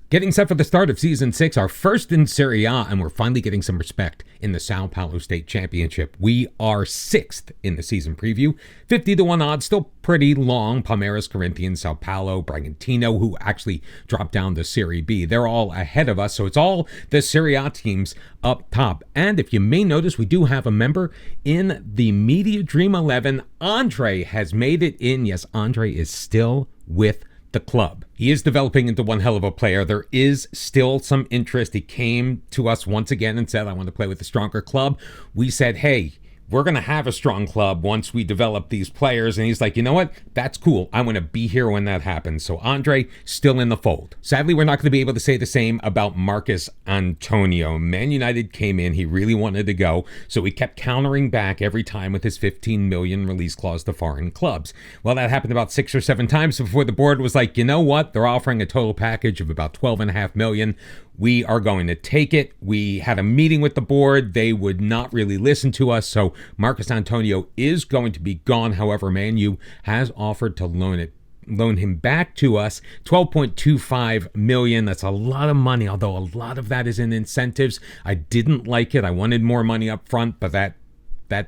Getting set for the start of Season 6, our first in Serie A, and we're finally getting some respect in the Sao Paulo State Championship. We are 6th in the season preview. 50-1 odds, still pretty long. Palmeiras, Corinthians, Sao Paulo, Bragantino, who actually dropped down to Serie B. They're all ahead of us, so it's all the Serie A teams up top. And if you may notice, we do have a member in the Media Dream 11. Andre has made it in. Yes, Andre is still with the club. He is developing into one hell of a player. There is still some interest. He came to us once again and said, I want to play with a stronger club. We said, hey, we're going to have a strong club once we develop these players. And he's like, you know what? That's cool. I want to be here when that happens. So Andre, still in the fold. Sadly, we're not going to be able to say the same about Marcus Antonio. Man United came in. He really wanted to go. So he kept countering back every time with his 15 million release clause to foreign clubs. Well, that happened about 6 or 7 times before the board was like, you know what? They're offering a total package of about 12.5 million. We are going to take it. We had a meeting with the board. They would not really listen to us. So Marcus Antonio is going to be gone. However, Man U has offered to loan him back to us, 12.25 million. That's a lot of money, although a lot of that is in incentives. I didn't like it. I wanted more money up front, but that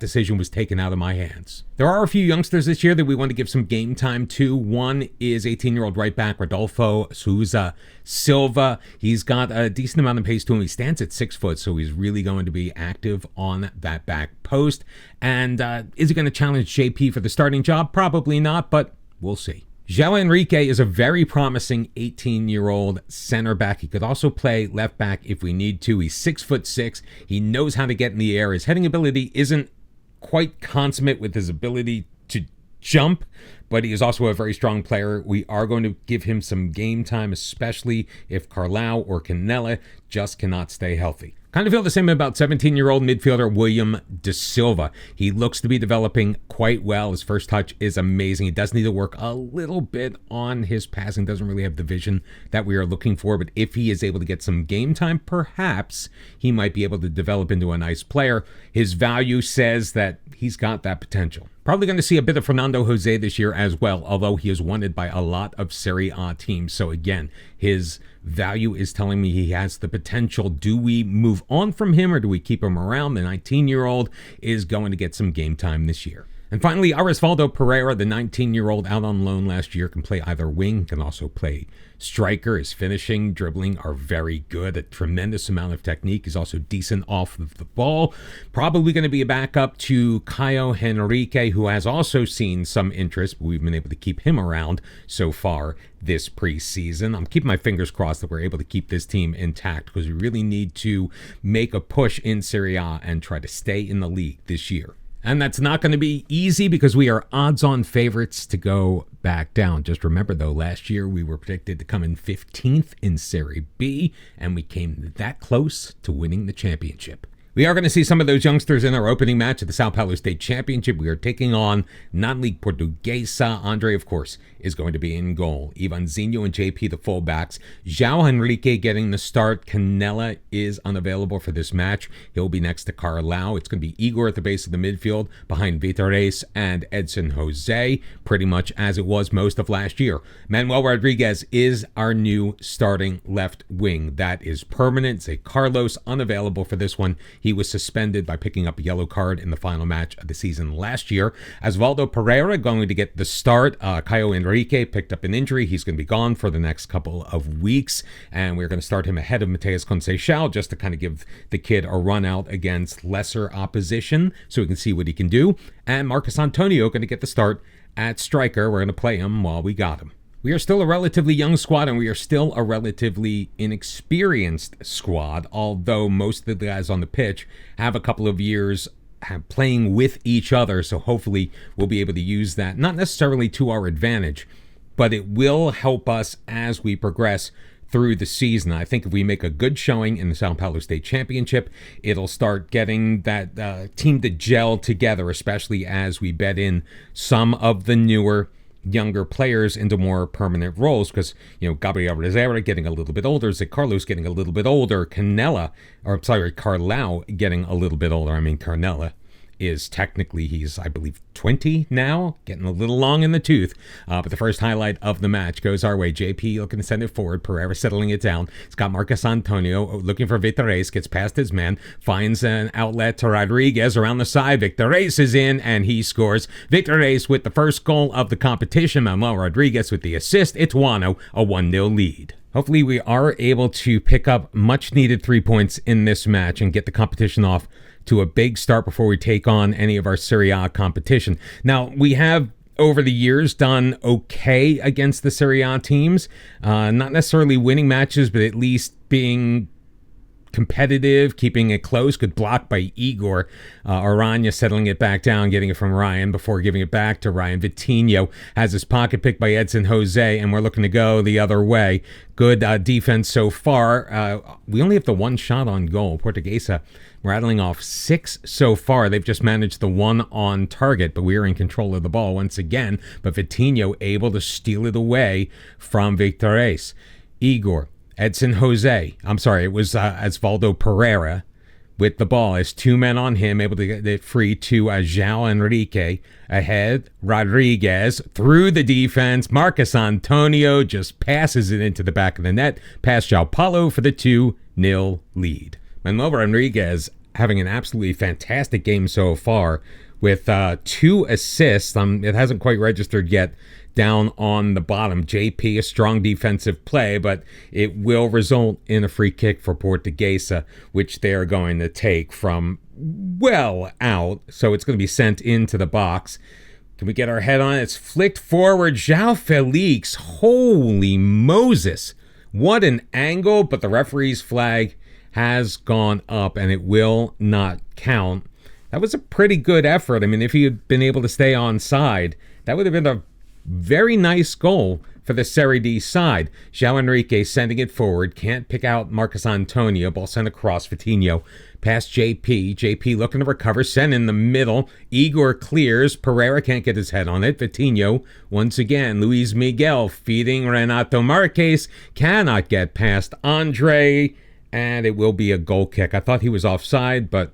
decision was taken out of my hands. There are a few youngsters this year that we want to give some game time to. One is 18-year-old right back Rodolfo Souza Silva. He's got a decent amount of pace to him. He stands at 6 foot, so he's really going to be active on that back post. And is he going to challenge JP for the starting job? Probably not, but we'll see. João Henrique is a very promising 18-year-old center back. He could also play left back if we need to. He's 6'6". He knows how to get in the air. His heading ability isn't quite consummate with his ability to jump, but he is also a very strong player. We are going to give him some game time, especially if Carlau or Canella just cannot stay healthy. Kind of feel the same about 17-year-old midfielder William Da Silva. He looks to be developing quite well. His first touch is amazing. He does need to work a little bit on his passing. Doesn't really have the vision that we are looking for, but if he is able to get some game time, perhaps he might be able to develop into a nice player. His value says that he's got that potential. Probably going to see a bit of Fernando Jose this year as well, although he is wanted by a lot of Serie A teams. So again, his value is telling me he has the potential. Do we move on from him or do we keep him around? The 19-year-old is going to get some game time this year. And finally, Arisvaldo Pereira, the 19-year-old out on loan last year, can play either wing, can also play striker. His finishing, dribbling are very good. A tremendous amount of technique. He's also decent off of the ball. Probably going to be a backup to Caio Henrique, who has also seen some interest, but we've been able to keep him around so far this preseason. I'm keeping my fingers crossed that we're able to keep this team intact because we really need to make a push in Serie A and try to stay in the league this year. And that's not going to be easy because we are odds-on favorites to go back down. Just remember, though, last year we were predicted to come in 15th in Serie B, and we came that close to winning the championship. We are going to see some of those youngsters in our opening match at the Sao Paulo State Championship. We are taking on non-league Portuguesa. Andre, of course, is going to be in goal. Ivanzinho and JP, the fullbacks. João Henrique getting the start. Canella is unavailable for this match. He'll be next to Carlau. It's going to be Igor at the base of the midfield behind Vitor Reis and Edson Jose, pretty much as it was most of last year. Manuel Rodriguez is our new starting left wing. That is permanent. Zé Carlos unavailable for this one. He was suspended by picking up a yellow card in the final match of the season last year. Osvaldo Pereira going to get the start. Caio Henrique picked up an injury. He's going to be gone for the next couple of weeks, and we're going to start him ahead of Mateus Conceição just to kind of give the kid a run out against lesser opposition so we can see what he can do. And Marcus Antonio going to get the start at striker. We're going to play him while we got him. We are still a relatively young squad, and we are still a relatively inexperienced squad, although most of the guys on the pitch have a couple of years playing with each other, so hopefully we'll be able to use that, not necessarily to our advantage, but it will help us as we progress through the season. I think if we make a good showing in the Sao Paulo State Championship, it'll start getting that team to gel together, especially as we bet in some of the newer younger players into more permanent roles because, Gabriel Reserva getting a little bit older, Zé Carlos getting a little bit older, Carlau getting a little bit older. Carnella is technically, he's, I believe, 20 now, getting a little long in the tooth. But the first highlight of the match goes our way. JP looking to send it forward. Pereira settling it down. It's got Marcos Antonio looking for Victor Reis. Gets past his man. Finds an outlet to Rodriguez around the side. Victor Reis is in, and he scores. Victor Reis with the first goal of the competition. Manuel Rodriguez with the assist. Ituano, a 1-0 lead. Hopefully we are able to pick up much needed 3 points in this match and get the competition off to a big start before we take on any of our Serie A competition. Now, we have over the years done okay against the Serie A teams, not necessarily winning matches, but at least being competitive, keeping it close. Good block by Igor. Aranya settling it back down, getting it from Ryan before giving it back to Ryan. Vitinho has his pocket picked by Edson Jose, and we're looking to go the other way. Good defense so far. We only have the one shot on goal. Portuguesa rattling off 6 so far. They've just managed the one on target, but we are in control of the ball once again. But Vitinho able to steal it away from Victor Reis. Igor. Edson Jose, I'm sorry, it was Osvaldo Pereira with the ball as 2 men on him, able to get it free to João Enrique. Ahead, Rodriguez through the defense. Marcos Antonio just passes it into the back of the net. Past João Paulo for the 2-0 lead. Manuel Rodriguez having an absolutely fantastic game so far with 2 assists. It hasn't quite registered yet down on the bottom. JP, a strong defensive play, but it will result in a free kick for Portuguesa, which they're going to take from well out. So it's going to be sent into the box. Can we get our head on it? It's flicked forward. João Felix. Holy Moses. What an angle, but the referee's flag has gone up and it will not count. That was a pretty good effort. I mean, if he had been able to stay onside, that would have been a very nice goal for the Serie D side. João Enrique sending it forward. Can't pick out Marcos Antonio. Ball sent across. Vitinho past JP. JP looking to recover. Sent in the middle. Igor clears. Pereira can't get his head on it. Vitinho once again. Luis Miguel feeding Renato Marquez. Cannot get past Andre. And it will be a goal kick. I thought he was offside, but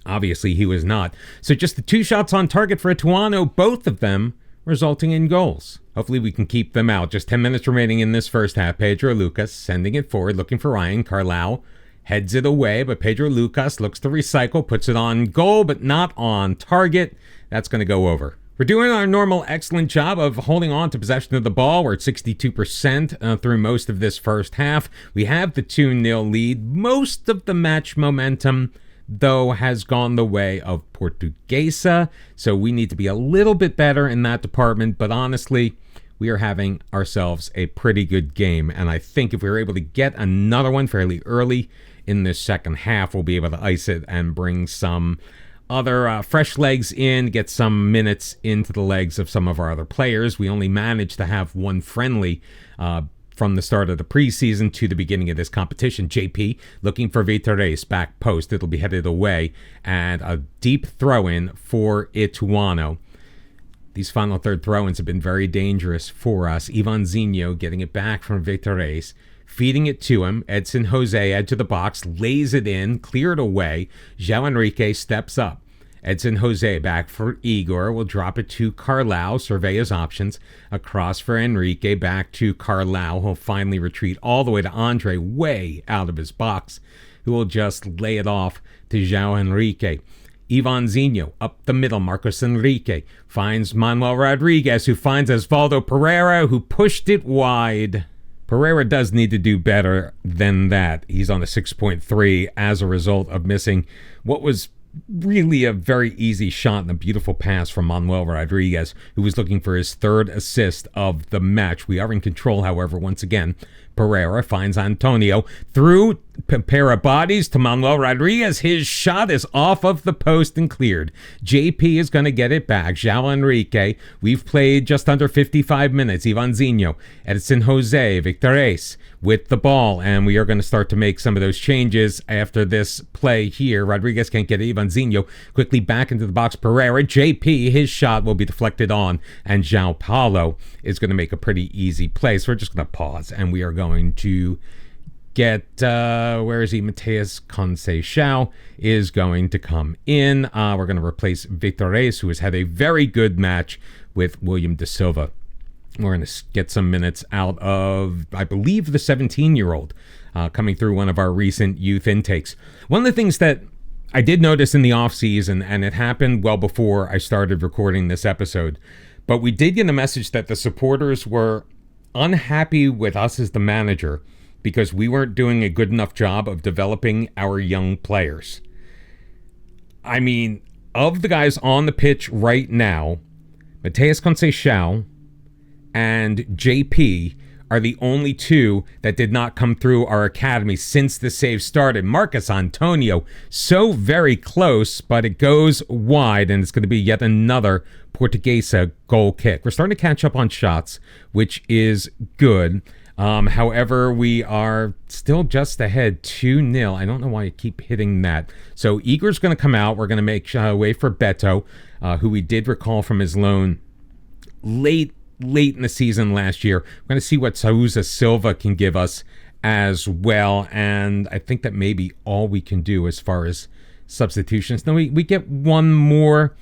obviously he was not. So just the 2 shots on target for Ituano, both of them resulting in goals. Hopefully we can keep them out. Just 10 minutes remaining in this first half. Pedro Lucas sending it forward, looking for Ryan. Carlau heads it away, but Pedro Lucas looks to recycle, puts it on goal, but not on target. That's going to go over. We're doing our normal excellent job of holding on to possession of the ball. We're at 62% through most of this first half. We have the 2-0 lead. Most of the match momentum, though, has gone the way of Portuguesa, so we need to be a little bit better in that department, but honestly, we are having ourselves a pretty good game, and I think if we were able to get another one fairly early in this second half, we'll be able to ice it and bring some other fresh legs in, get some minutes into the legs of some of our other players. We only managed to have one friendly from the start of the preseason to the beginning of this competition. JP looking for Victor Reis, back post. It'll be headed away. And a deep throw-in for Ituano. These final third throw-ins have been very dangerous for us. Ivanzinho getting it back from Victor Reis. Feeding it to him. Edson Jose, edge of the box, lays it in, cleared away. João Enrique steps up. Edson Jose back for Igor. Will drop it to Carlau. Survey his options. Across for Enrique. Back to Carlau. He'll finally retreat all the way to Andre, way out of his box, who will just lay it off to João Enrique. Ivanzinho up the middle. Marcos Enrique finds Manuel Rodriguez, who finds Osvaldo Pereira, who pushed it wide. Pereira does need to do better than that. He's on a 6.3 as a result of missing what was really a very easy shot and a beautiful pass from Manuel Rodriguez, who was looking for his 3rd assist of the match. We are in control, however, once again. Pereira finds Antonio through pair of bodies to Manuel Rodriguez. His shot is off of the post and cleared. JP is going to get it back. João Enrique. We've played just under 55 minutes. Ivanzinho, Edson Jose, Victor Reis with the ball, and we are going to start to make some of those changes after this play here. Rodriguez can't get it. Ivanzinho quickly back into the box. Pereira, JP, his shot will be deflected on, and João Paulo is going to make a pretty easy play. So we're just going to pause, and we are going to get, where is he? Mateus Conceição is going to come in. We're going to replace Vitores, who has had a very good match with William da Silva. We're going to get some minutes out of, I believe, the 17-year-old coming through one of our recent youth intakes. One of the things that I did notice in the offseason, and it happened well before I started recording this episode, but we did get a message that the supporters were unhappy with us as the manager because we weren't doing a good enough job of developing our young players. I mean, of the guys on the pitch right now, Mateus Conceição and JP are the only two that did not come through our academy since the save started. Marcus Antonio, so very close, but it goes wide, and it's going to be yet another Portuguesa goal kick. We're starting to catch up on shots, which is good. However, we are still just ahead 2-0. I don't know why I keep hitting that. So Igor's going to come out. We're going to make way for Beto, who we did recall from his loan late in the season last year. We're going to see what Sousa Silva can give us as well. And I think that may be all we can do as far as substitutions. Now we get one more.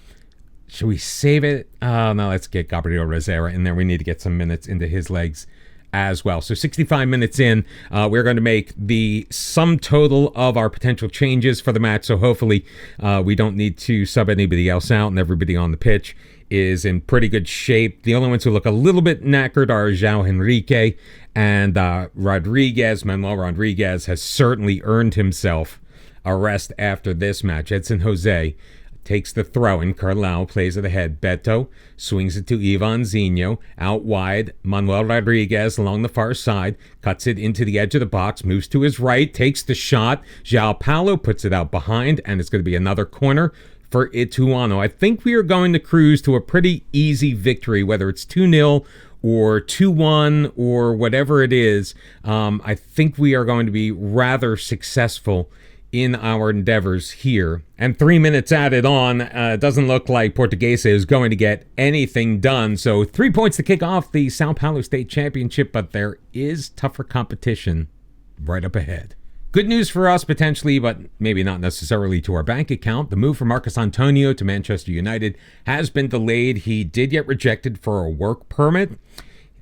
Should we save it? No, let's get Gabriel Rosera in there. We need to get some minutes into his legs as well. So 65 minutes in, we're going to make the sum total of our potential changes for the match. So hopefully we don't need to sub anybody else out, and everybody on the pitch is in pretty good shape. The only ones who look a little bit knackered are João Henrique and Rodriguez. Manuel Rodriguez has certainly earned himself a rest after this match. Edson Jose takes the throw, and Carlau plays it ahead. Beto swings it to Ivanzinho. Out wide, Manuel Rodriguez along the far side, cuts it into the edge of the box, moves to his right, takes the shot. João Paulo puts it out behind, and it's going to be another corner for Ituano. I think we are going to cruise to a pretty easy victory, whether it's 2-0 or 2-1 or whatever it is. I think we are going to be rather successful in our endeavors here. And 3 minutes added on, it doesn't look like Portuguesa is going to get anything done. So 3 points to kick off the Sao Paulo State Championship, but there is tougher competition right up ahead. Good news for us potentially, but maybe not necessarily to our bank account. The move for Marcus Antonio to Manchester United has been delayed. He did get rejected for a work permit.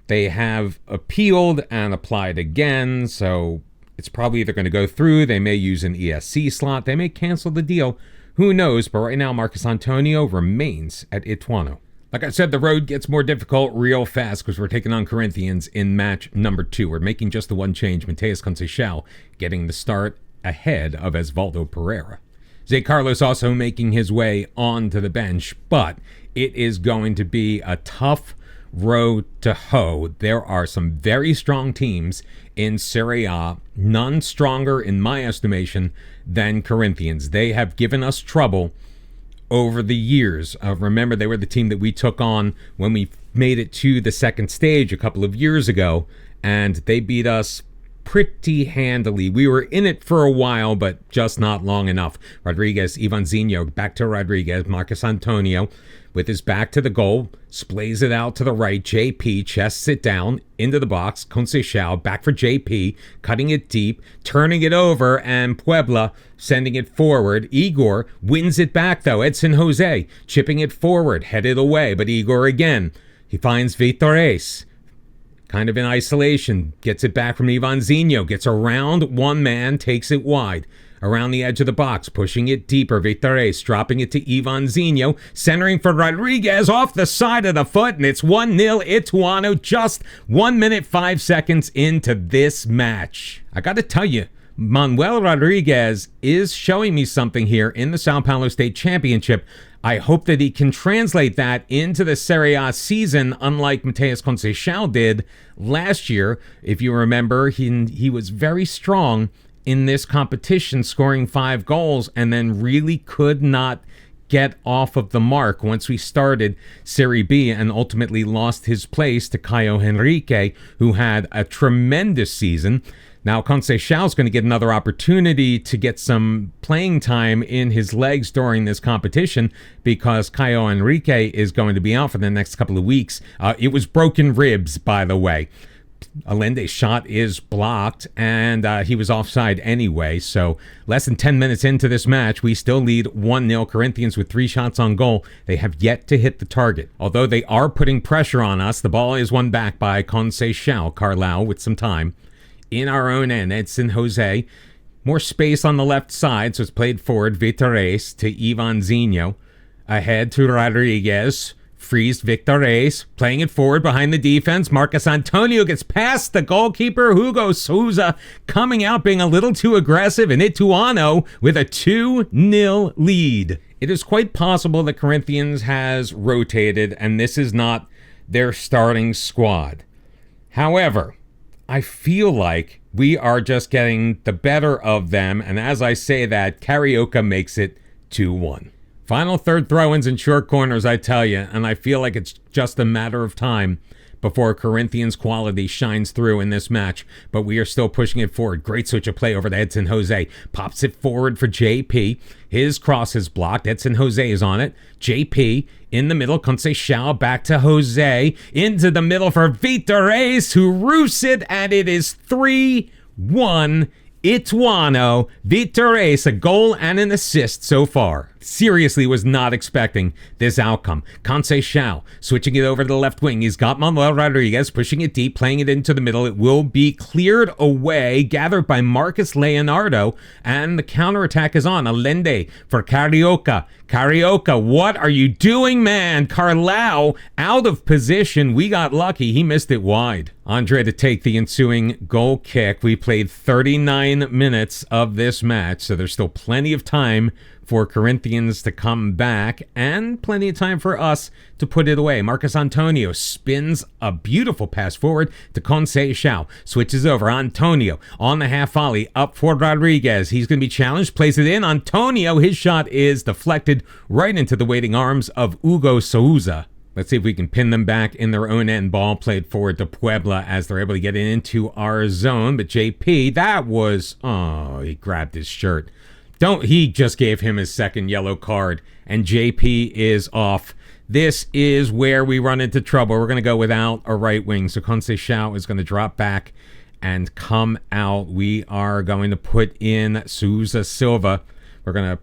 They have appealed and applied again, so it's probably either going to go through. They may use an ESC slot. They may cancel the deal. Who knows? But right now, Marcus Antonio remains at Ituano. Like I said, the road gets more difficult real fast because we're taking on Corinthians in match number 2. We're making just the one change. Mateus Conceição getting the start ahead of Osvaldo Pereira. Zé Carlos also making his way onto the bench, but it is going to be a tough road to hoe. There are some very strong teams in Serie A, none stronger in my estimation than Corinthians. They have given us trouble over the years. Remember, they were the team that we took on when we made it to the second stage a couple of years ago, and they beat us pretty handily. We were in it for a while, but just not long enough. Rodriguez, Ivanzinho, back to Rodriguez, Marcus Antonio, with his back to the goal, splays it out to the right. JP chests it down into the box. Conceição back for JP, cutting it deep, turning it over, and Puebla sending it forward. Igor wins it back, though. Edson Jose chipping it forward, headed away, but Igor again. He finds Vitores, kind of in isolation, gets it back from Ivanzinho, gets around one man, takes it wide. Around the edge of the box, pushing it deeper. Vitores dropping it to Ivanzinho, centering for Rodriguez off the side of the foot, and it's 1-0 Ituano just 1 minute 5 seconds into this match. I got to tell you, Manuel Rodriguez is showing me something here in the Sao Paulo State Championship. I hope that he can translate that into the Serie A season, unlike Mateus Conceição did last year. If you remember, he was very strong in this competition, scoring 5 goals, and then really could not get off of the mark once we started Serie B, and ultimately lost his place to Caio Henrique, who had a tremendous season. Now Conceição is going to get another opportunity to get some playing time in his legs during this competition because Caio Henrique is going to be out for the next couple of weeks. It was broken ribs, by the way. Allende's shot is blocked, and he was offside anyway. So less than 10 minutes into this match, we still lead 1-0. Corinthians with 3 shots on goal. They have yet to hit the target. Although they are putting pressure on us, the ball is won back by Conceição Carlau with some time. In our own end, Edson Jose. More space on the left side, so it's played forward. Vitores to Ivanzinho. Ahead to Rodriguez. Frees Victores, playing it forward behind the defense. Marcos Antonio gets past the goalkeeper. Hugo Souza coming out being a little too aggressive, and Ituano with a 2-0 lead. It is quite possible that Corinthians has rotated, and this is not their starting squad. However, I feel like we are just getting the better of them, and as I say that, Carioca makes it 2-1. Final third throw-ins and short corners, I tell you, and I feel like it's just a matter of time before Corinthians' quality shines through in this match, but we are still pushing it forward. Great switch of play over to Edson Jose. Pops it forward for JP. His cross is blocked. Edson Jose is on it. JP in the middle. Conceição back to Jose. Into the middle for Vitores, who roofs it, and it is 3-1. Ituano, Vitores, a goal and an assist so far. Seriously was not expecting this outcome. Conceição switching it over to the left wing. He's got Manuel Rodriguez pushing it deep, playing it into the middle. It will be cleared away, gathered by Marcus Leonardo, and the counterattack is on. Allende for Carioca. Carioca, what are you doing, man? Carlau out of position. We got lucky. He missed it wide. Andre to take the ensuing goal kick. We played 39 minutes of this match, so there's still plenty of time for Corinthians to come back and plenty of time for us to put it away. Marcos Antonio spins a beautiful pass forward to Conceição. Switches over. Antonio on the half volley up for Rodriguez. He's going to be challenged. Plays it in. Antonio, his shot is deflected right into the waiting arms of Hugo Souza. Let's see if we can pin them back in their own end. Ball played forward to Puebla as they're able to get into our zone. But JP, that was... Oh, he grabbed his shirt. He just gave him his second yellow card, and JP is off. This is where we run into trouble. We're going to go without a right wing, so Conceição is going to drop back and come out. We are going to put in Souza Silva. We're going to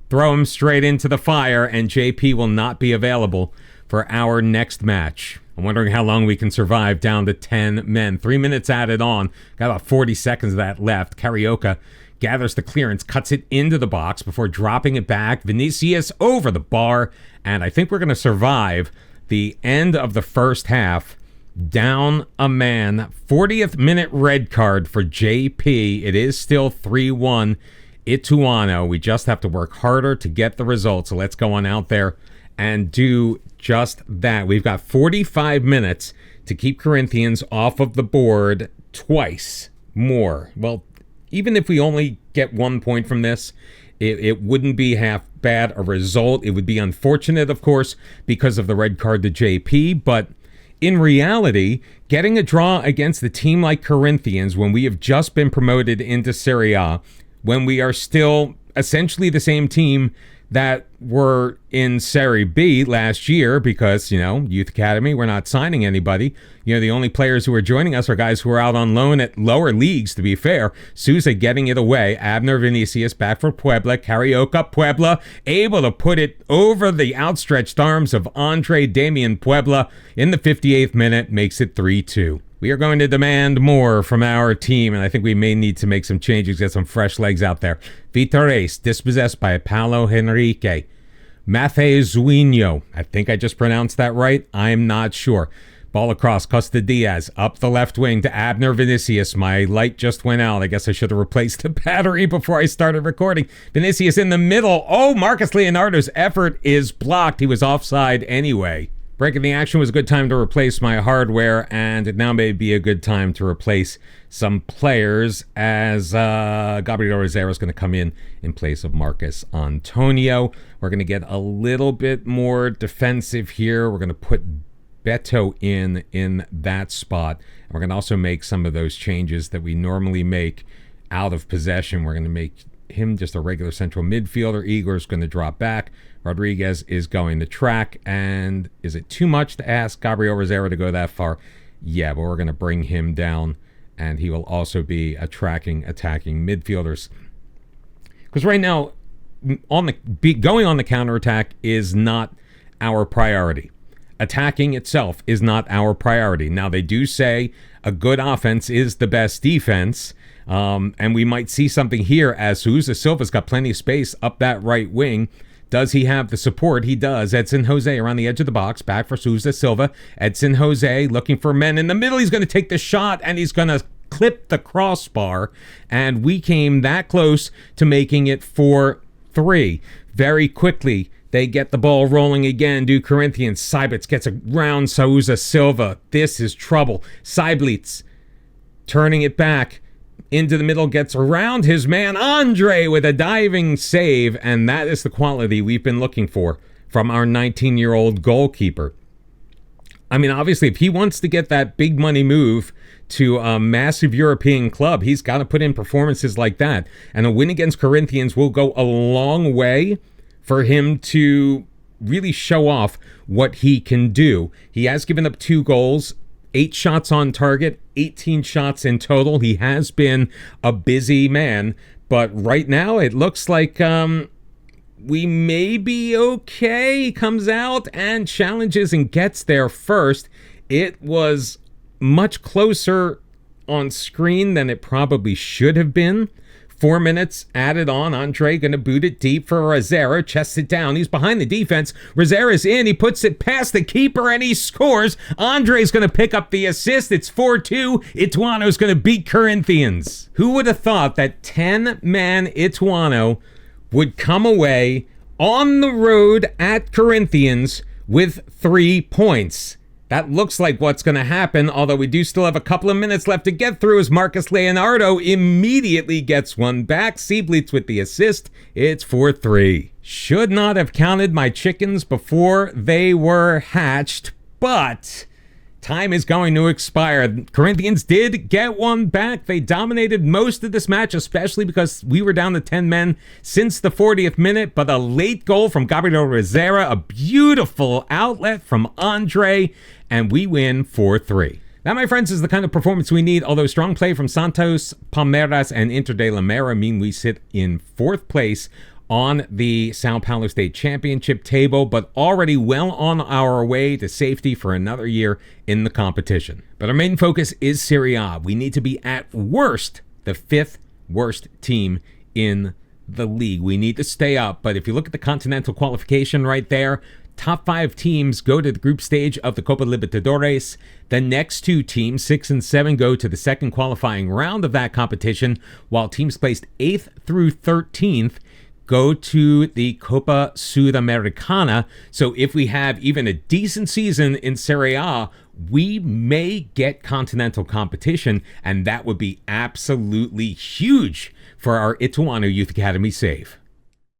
throw him straight into the fire, and JP will not be available for our next match. I'm wondering how long we can survive down to 10 men. 3 minutes added on. Got about 40 seconds of that left. Carioca gathers the clearance, cuts it into the box before dropping it back. Vinicius over the bar, and I think we're going to survive the end of the first half. Down a man. 40th minute red card for JP. It is still 3-1 Ituano. We just have to work harder to get the results. So let's go on out there and do just that. We've got 45 minutes to keep Corinthians off of the board twice more. Well, even if we only get 1 point from this, it wouldn't be half bad a result. It would be unfortunate, of course, because of the red card to JP, but in reality, getting a draw against a team like Corinthians when we have just been promoted into Serie A, when we are still essentially the same team that were in Serie B last year because, Youth Academy, we're not signing anybody. The only players who are joining us are guys who are out on loan at lower leagues, to be fair. Souza getting it away. Abner Vinicius back for Puebla. Carioca, Puebla, able to put it over the outstretched arms of Andre Damian Puebla in the 58th minute, makes it 3-2. We are going to demand more from our team, and I think we may need to make some changes, get some fresh legs out there. Vitores, dispossessed by Paulo Henrique. Matheus, I think I just pronounced that right. I'm not sure. Ball across, Costa Diaz, up the left wing to Abner Vinicius. My light just went out. I guess I should have replaced the battery before I started recording. Vinicius in the middle. Oh, Marcus Leonardo's effort is blocked. He was offside anyway. Breaking the action was a good time to replace my hardware, and it now may be a good time to replace some players as Gabriel Rosero is going to come in place of Marcus Antonio. We're going to get a little bit more defensive here. We're going to put Beto in that spot. And we're going to also make some of those changes that we normally make out of possession. We're going to make him just a regular central midfielder. Igor's going to drop back. Rodriguez is going to track. And is it too much to ask Gabriel Rosero to go that far? Yeah, but we're going to bring him down, and he will also be attacking midfielders. Because right now, going on the counterattack is not our priority. Attacking itself is not our priority. Now, they do say a good offense is the best defense, and we might see something here as Sousa Silva's got plenty of space up that right wing. Does he have the support? He does. Edson Jose around the edge of the box. Back for Sousa Silva. Edson Jose looking for men in the middle. He's going to take the shot, and he's going to clip the crossbar. And we came that close to making it 4-3. Very quickly, they get the ball rolling again. Do Corinthians. Seiblitz gets around Sousa Silva. This is trouble. Seiblitz turning it back. Into the middle, gets around his man, Andre, with a diving save. And that is the quality we've been looking for from our 19-year-old goalkeeper. I mean, obviously, if he wants to get that big money move to a massive European club, he's got to put in performances like that. And a win against Corinthians will go a long way for him to really show off what he can do. He has given up 2 goals. 8 shots on target, 18 shots in total. He has been a busy man, but right now it looks like we may be okay. He comes out and challenges and gets there first. It was much closer on screen than it probably should have been. 4 minutes added on. Andre going to boot it deep for Rosera. Chests it down. He's behind the defense. Rosera's in. He puts it past the keeper and he scores. Andre's going to pick up the assist. It's 4-2. Ituano's going to beat Corinthians. Who would have thought that 10-man Ituano would come away on the road at Corinthians with 3 points? That looks like what's going to happen, although we do still have a couple of minutes left to get through as Marcus Leonardo immediately gets one back. Seiblitz with the assist. It's 4-3. Should not have counted my chickens before they were hatched, but time is going to expire. Corinthians did get one back. They dominated most of this match, especially because we were down to 10 men since the 40th minute, but a late goal from Gabriel Rosera, a beautiful outlet from Andre, and we win 4-3. That, my friends, is the kind of performance we need, although strong play from Santos, Palmeiras, and Inter de Limeira mean we sit in 4th place on the Sao Paulo State Championship table, but already well on our way to safety for another year in the competition. But our main focus is Serie A. We need to be at worst the 5th worst team in the league. We need to stay up, but if you look at the continental qualification right there, top 5 teams go to the group stage of the Copa Libertadores. The next 2 teams, 6 and 7, go to the second qualifying round of that competition, while teams placed 8th through 13th go to the Copa Sudamericana. So if we have even a decent season in Serie A, we may get continental competition, and that would be absolutely huge for our Ituano Youth Academy save.